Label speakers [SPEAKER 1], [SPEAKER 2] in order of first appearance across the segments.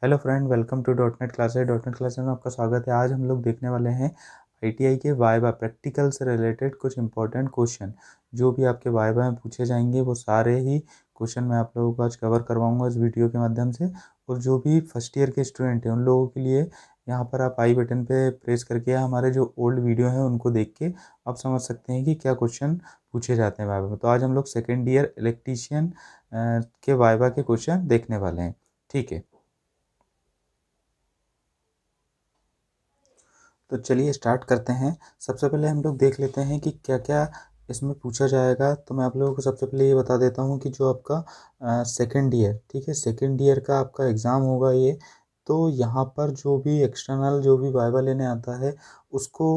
[SPEAKER 1] Hello friend, welcome to dot net classes. Dot net classes में आपका स्वागत है। आज हम लोग देखने वाले हैं आईटीआई के वाइवा प्रैक्टिकल से रिलेटेड कुछ इंपॉर्टेंट क्वेश्चन। जो भी आपके वाइवा में पूछे जाएंगे वो सारे ही क्वेश्चन मैं आप लोगों को आज कवर करवाऊंगा इस वीडियो के माध्यम से। और जो भी फर्स्ट ईयर के स्टूडेंट हैं उन लोगों के लिए यहाँ पर आप आई बटन पे प्रेस करके हमारे जो ओल्ड वीडियो हैं उनको देख के आप समझ सकते हैं कि क्या क्वेश्चन पूछे जाते हैं वाइवा में। तो आज हम लोग सेकेंड ईयर इलेक्ट्रीशियन के वाइवा के क्वेश्चन देखने वाले हैं। ठीक है, तो चलिए स्टार्ट करते हैं। सबसे पहले हम लोग देख लेते हैं कि क्या क्या इसमें पूछा जाएगा। तो मैं आप लोगों को सबसे पहले ये बता देता हूँ कि जो आपका सेकंड ईयर, ठीक है, सेकंड ईयर का आपका एग्ज़ाम होगा ये। तो यहाँ पर जो भी एक्सटर्नल जो भी वाइवा लेने आता है उसको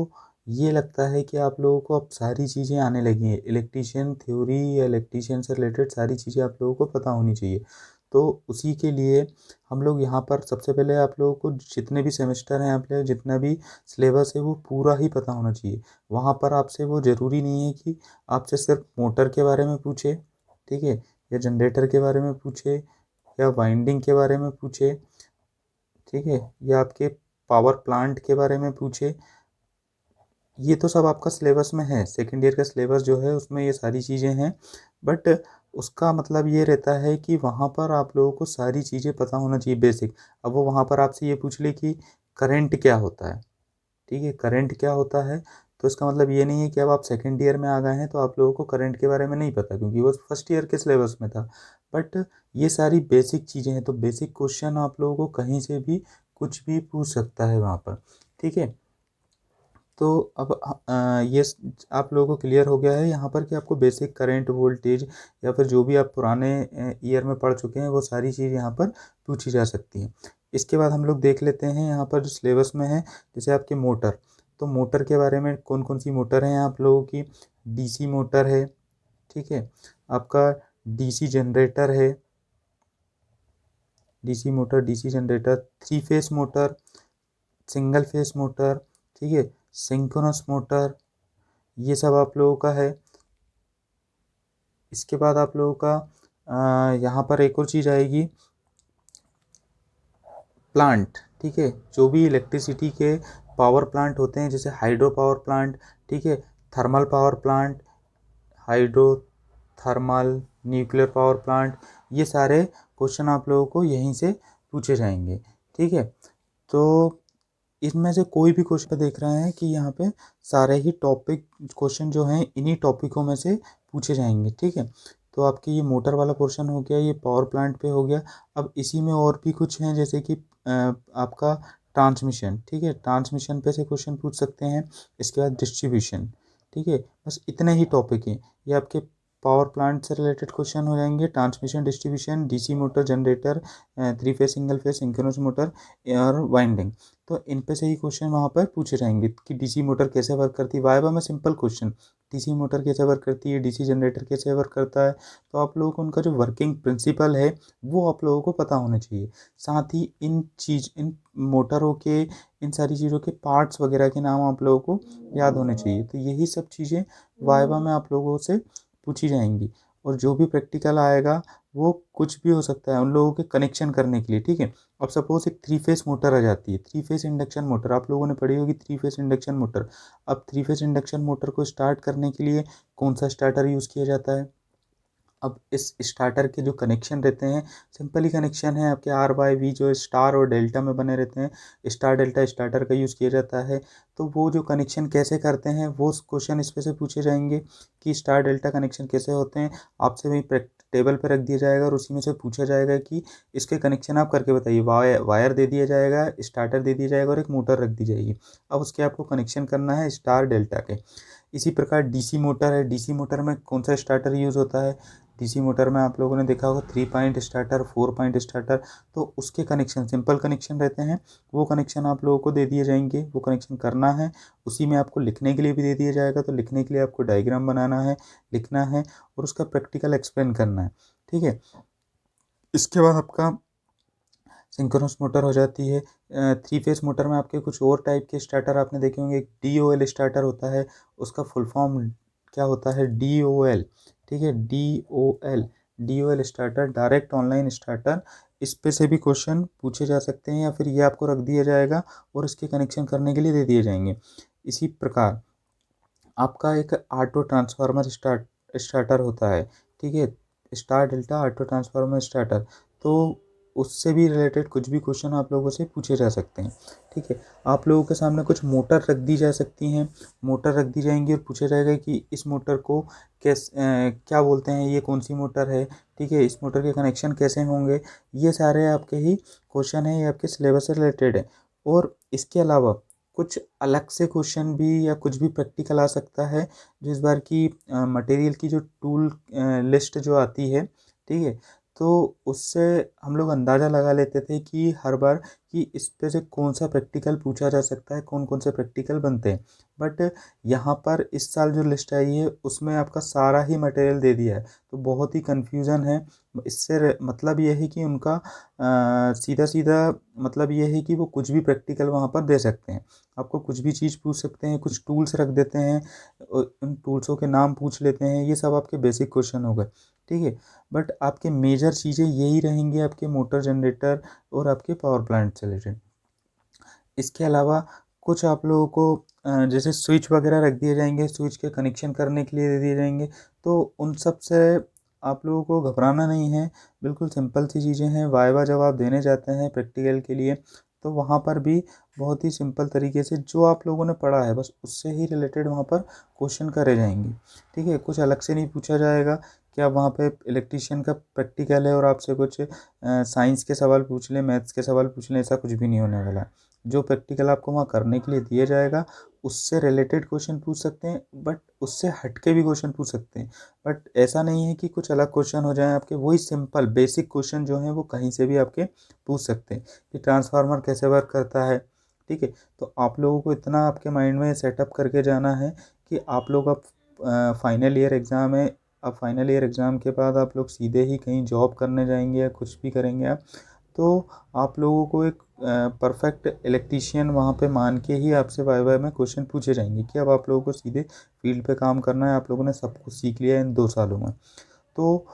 [SPEAKER 1] ये लगता है कि आप लोगों को अब सारी चीज़ें आने लगी हैं। इलेक्ट्रीशियन थ्योरी या इलेक्ट्रीशियन से रिलेटेड सारी चीज़ें आप लोगों को पता होनी चाहिए। तो उसी के लिए हम लोग यहाँ पर सबसे पहले आप लोगों को जितने भी सेमेस्टर हैं, आप लोग जितना भी सिलेबस है वो पूरा ही पता होना चाहिए। वहाँ पर आपसे वो ज़रूरी नहीं है कि आपसे सिर्फ मोटर के बारे में पूछे, ठीक है, या जनरेटर के बारे में पूछे, या वाइंडिंग के बारे में पूछे, ठीक है, या आपके पावर प्लांट के बारे में पूछे। ये तो सब आपका सिलेबस में है, सेकेंड ईयर का सिलेबस जो है उसमें ये सारी चीज़ें हैं। बट उसका मतलब ये रहता है कि वहाँ पर आप लोगों को सारी चीज़ें पता होना चाहिए, बेसिक। अब वो वहाँ पर आपसे ये पूछ ले कि करंट क्या होता है, ठीक है, करंट क्या होता है। तो इसका मतलब ये नहीं है कि अब आप सेकेंड ईयर में आ गए हैं तो आप लोगों को करंट के बारे में नहीं पता, क्योंकि वो फर्स्ट ईयर के सिलेबस में था। बट ये सारी बेसिक चीज़ें हैं, तो बेसिक क्वेश्चन आप लोगों को कहीं से भी कुछ भी पूछ सकता है वहाँ पर, ठीक है। तो अब ये आप लोगों को क्लियर हो गया है यहाँ पर कि आपको बेसिक करंट, वोल्टेज, या फिर जो भी आप पुराने ईयर में पढ़ चुके हैं वो सारी चीज़ यहाँ पर पूछी जा सकती हैं। इसके बाद हम लोग देख लेते हैं यहाँ पर जो सिलेबस में है, जैसे आपके मोटर। तो मोटर के बारे में कौन कौन सी मोटर हैं आप लोगों की। डीसी मोटर है, ठीक है, आपका डीसी जनरेटर है, DC motor, DC generator, three phase motor, single phase motor, ठीक है, सिंक्रोनस मोटर, ये सब आप लोगों का है। इसके बाद आप लोगों का यहाँ पर एक और चीज़ आएगी, प्लांट, ठीक है, जो भी इलेक्ट्रिसिटी के पावर प्लांट होते हैं, जैसे हाइड्रो पावर प्लांट, ठीक है, thermal power plant, hydro, thermal, nuclear power plant, ये सारे क्वेश्चन आप लोगों को यहीं से पूछे जाएंगे, ठीक है। तो इसमें से कोई भी क्वेश्चन देख रहे हैं कि यहाँ पे सारे ही टॉपिक क्वेश्चन जो हैं इन्हीं टॉपिकों में से पूछे जाएंगे, ठीक है। तो आपकी ये मोटर वाला पोर्शन हो गया, ये पावर प्लांट पे हो गया। अब इसी में और भी कुछ हैं, जैसे कि आपका ट्रांसमिशन, ठीक है, ट्रांसमिशन पे से क्वेश्चन पूछ सकते हैं। इसके बाद डिस्ट्रीब्यूशन, ठीक है, बस इतने ही टॉपिक हैं। ये आपके पावर प्लांट से रिलेटेड क्वेश्चन हो जाएंगे, transmission, distribution, DC motor, generator, three phase, single phase, synchronous motor और वाइंडिंग। तो इन पे से ही क्वेश्चन वहाँ पर पूछे जाएंगे कि डीसी मोटर कैसे वर्क करती है। वाइवा में सिंपल क्वेश्चन, डीसी मोटर कैसे वर्क करती है, डीसी जनरेटर कैसे वर्क करता है। तो आप लोगों को उनका जो वर्किंग प्रिंसिपल है वो आप लोगों को पता होना चाहिए। साथ ही इन मोटरों के, इन सारी चीज़ों के पार्ट्स वगैरह के नाम आप लोगों को याद होने चाहिए। तो यही सब चीज़ें वाइवा में आप लोगों से पूछी जाएंगी। और जो भी प्रैक्टिकल आएगा वो कुछ भी हो सकता है उन लोगों के कनेक्शन करने के लिए, ठीक है। अब सपोज एक थ्री फेस मोटर आ जाती है, थ्री फेस इंडक्शन मोटर, आप लोगों ने पढ़ी होगी थ्री फेस इंडक्शन मोटर। अब थ्री फेस इंडक्शन मोटर को स्टार्ट करने के लिए कौन सा स्टार्टर यूज़ किया जाता है। अब इस स्टार्टर के जो कनेक्शन रहते हैं, सिंपल ही कनेक्शन है आपके आर बाई वी, जो स्टार और डेल्टा में बने रहते हैं। स्टार डेल्टा स्टार्टर का यूज़ किया जाता है। तो वो जो कनेक्शन कैसे करते हैं वो क्वेश्चन इस पे से पूछे जाएंगे कि स्टार डेल्टा कनेक्शन कैसे होते हैं। आपसे वही टेबल पर रख दिया जाएगा और उसी में से पूछा जाएगा कि इसके कनेक्शन आप करके बताइए। वायर दे दिया जाएगा, स्टार्टर दे दिया जाएगा और एक मोटर रख दी जाएगी। अब उसके आपको कनेक्शन करना है स्टार डेल्टा के। इसी प्रकार डीसी मोटर है, डीसी मोटर में कौन सा स्टार्टर यूज़ होता है। डीसी मोटर में आप लोगों ने देखा होगा 3 पॉइंट स्टार्टर, 4 पॉइंट स्टार्टर। तो उसके कनेक्शन सिंपल कनेक्शन रहते हैं, वो कनेक्शन आप लोगों को दे दिए जाएंगे, वो कनेक्शन करना है। उसी में आपको लिखने के लिए भी दे दिया जाएगा, तो लिखने के लिए आपको डायग्राम बनाना है, लिखना है और उसका प्रैक्टिकल एक्सप्लेन करना है, ठीक है। इसके बाद आपका सिंक्रोनस मोटर हो जाती है। थ्री फेस मोटर में आपके कुछ और टाइप के स्टार्टर आपने देखे होंगे। एक DOL स्टार्टर होता है, उसका फुल फॉर्म क्या होता है, DOL, ठीक है, DOL, DOL starter, direct online starter. इस पे से भी क्वेश्चन पूछे जा सकते हैं, या फिर ये आपको रख दिया जाएगा और इसके कनेक्शन करने के लिए दे दिए जाएंगे। इसी प्रकार आपका एक ऑटो ट्रांसफार्मर स्टार्टर होता है, ठीक है, star delta auto transformer starter. तो उससे भी रिलेटेड कुछ भी क्वेश्चन आप लोगों से पूछे जा सकते हैं, ठीक है। आप लोगों के सामने कुछ मोटर रख दी जा सकती हैं, मोटर रख दी जाएंगी और पूछा जाएगा कि इस मोटर को क्या बोलते हैं, ये कौन सी मोटर है, ठीक है, इस मोटर के कनेक्शन कैसे होंगे। ये सारे आपके ही क्वेश्चन हैं, ये आपके सिलेबस से रिलेटेड है। और इसके अलावा कुछ अलग से क्वेश्चन भी या कुछ भी प्रैक्टिकल आ सकता है, जो इस बार की मटेरियल की जो टूल लिस्ट जो आती है, ठीक है, तो उससे हम लोग अंदाज़ा लगा लेते थे कि हर बार कि इस पे से कौन सा प्रैक्टिकल पूछा जा सकता है, कौन कौन से प्रैक्टिकल बनते हैं। बट यहाँ पर इस साल जो लिस्ट आई है उसमें आपका सारा ही मटेरियल दे दिया है, तो बहुत ही कन्फ्यूज़न है। इससे मतलब ये है कि उनका सीधा सीधा मतलब ये है कि वो कुछ भी प्रैक्टिकल वहाँ पर दे सकते हैं, आपको कुछ भी चीज़ पूछ सकते हैं, कुछ टूल्स रख देते हैं, उन टूल्सों के नाम पूछ लेते हैं। ये सब आपके बेसिक क्वेश्चन हो गए, ठीक है। बट आपके मेजर चीज़ें यही रहेंगी, आपके मोटर जनरेटर और आपके पावर प्लांट से रिलेटेड। इसके अलावा कुछ आप लोगों को जैसे स्विच वगैरह रख दिए जाएंगे, स्विच के कनेक्शन करने के लिए दे दिए जाएंगे। तो उन सब से आप लोगों को घबराना नहीं है, बिल्कुल सिंपल सी चीज़ें हैं। वाइवा जब आप देने जाते हैं प्रैक्टिकल के लिए, तो वहाँ पर भी बहुत ही सिंपल तरीके से जो आप लोगों ने पढ़ा है बस उससे ही रिलेटेड वहाँ पर क्वेश्चन करे जाएंगे, ठीक है। कुछ अलग से नहीं पूछा जाएगा कि आप वहाँ पे इलेक्ट्रीशियन का प्रैक्टिकल है और आपसे कुछ साइंस के सवाल पूछ लें, मैथ्स के सवाल पूछ लें, ऐसा कुछ भी नहीं होने वाला है। जो प्रैक्टिकल आपको वहाँ करने के लिए दिया जाएगा उससे रिलेटेड क्वेश्चन पूछ सकते हैं, बट उससे हट के भी क्वेश्चन पूछ सकते हैं। बट ऐसा नहीं है कि कुछ अलग क्वेश्चन हो जाए आपके, वही सिंपल बेसिक क्वेश्चन जो हैं वो कहीं से भी आपके पूछ सकते हैं कि ट्रांसफार्मर कैसे वर्क करता है, ठीक है। तो आप लोगों को इतना आपके माइंड में सेटअप करके जाना है कि आप लोग अब फाइनल ईयर एग्ज़ाम है, अब फाइनल ईयर एग्ज़ाम के बाद आप लोग सीधे ही कहीं जॉब करने जाएंगे या कुछ भी करेंगे आप, तो आप लोगों को एक परफेक्ट इलेक्ट्रीशियन वहाँ पे मान के ही आपसे वाइवा में क्वेश्चन पूछे जाएंगे कि अब आप लोगों को सीधे फील्ड पे काम करना है, आप लोगों ने सब कुछ सीख लिया है इन 2 सालों में। तो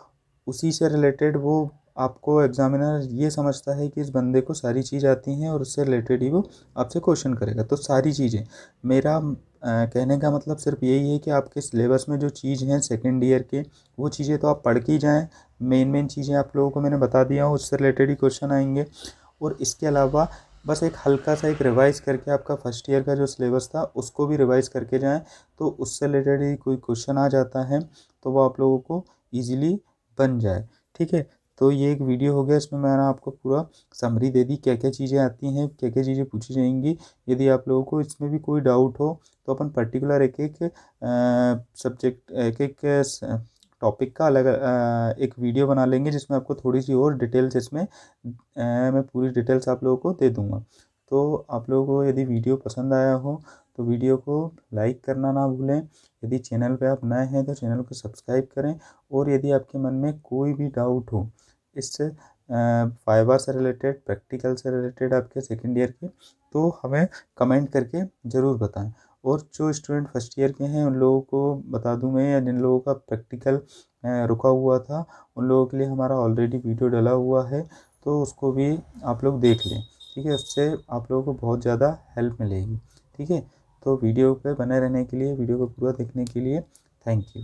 [SPEAKER 1] उसी से रिलेटेड वो आपको एग्जामिनर ये समझता है कि इस बंदे को सारी चीज़ आती हैं और उससे रिलेटेड ही वो आपसे क्वेश्चन करेगा। तो सारी चीज़ें, मेरा कहने का मतलब सिर्फ यही है कि आपके सिलेबस में जो चीज़ हैं सेकेंड ईयर के, वो चीज़ें तो आप पढ़ के ही जाएँ। मेन मेन चीज़ें आप लोगों को मैंने बता दिया हूँ, उससे रिलेटेड ही क्वेश्चन आएंगे। और इसके अलावा बस एक हल्का सा एक रिवाइज करके आपका फर्स्ट ईयर का जो सिलेबस था उसको भी रिवाइज करके जाएं, तो उससे रिलेटेड ही कोई क्वेश्चन आ जाता है तो वो आप लोगों को ईजिली बन जाए, ठीक है। तो ये एक वीडियो हो गया, इसमें मैंने आपको पूरा समरी दे दी, क्या क्या चीज़ें आती हैं, क्या क्या चीज़ें पूछी जाएंगी। यदि आप लोगों को इसमें भी कोई डाउट हो तो अपन पर्टिकुलर एक एक सब्जेक्ट, एक एक टॉपिक का अलग एक वीडियो बना लेंगे जिसमें आपको थोड़ी सी और डिटेल्स इसमें मैं पूरी डिटेल्स आप लोगों को दे दूँगा। तो आप लोगों को यदि वीडियो पसंद आया हो तो वीडियो को लाइक करना ना भूलें। यदि चैनल पे आप नए हैं तो चैनल को सब्सक्राइब करें। और यदि आपके मन में कोई भी डाउट हो इससे वाइवा से रिलेटेड, प्रैक्टिकल से रिलेटेड आपके सेकेंड ईयर के, तो हमें कमेंट करके ज़रूर बताएं। और जो स्टूडेंट फर्स्ट ईयर के हैं उन लोगों को बता दूं मैं, या जिन लोगों का प्रैक्टिकल रुका हुआ था उन लोगों के लिए हमारा ऑलरेडी वीडियो डला हुआ है, तो उसको भी आप लोग देख लें, ठीक है। उससे आप लोगों को बहुत ज़्यादा हेल्प मिलेगी, ठीक है। तो वीडियो पे बने रहने के लिए, वीडियो को पूरा देखने के लिए थैंक यू।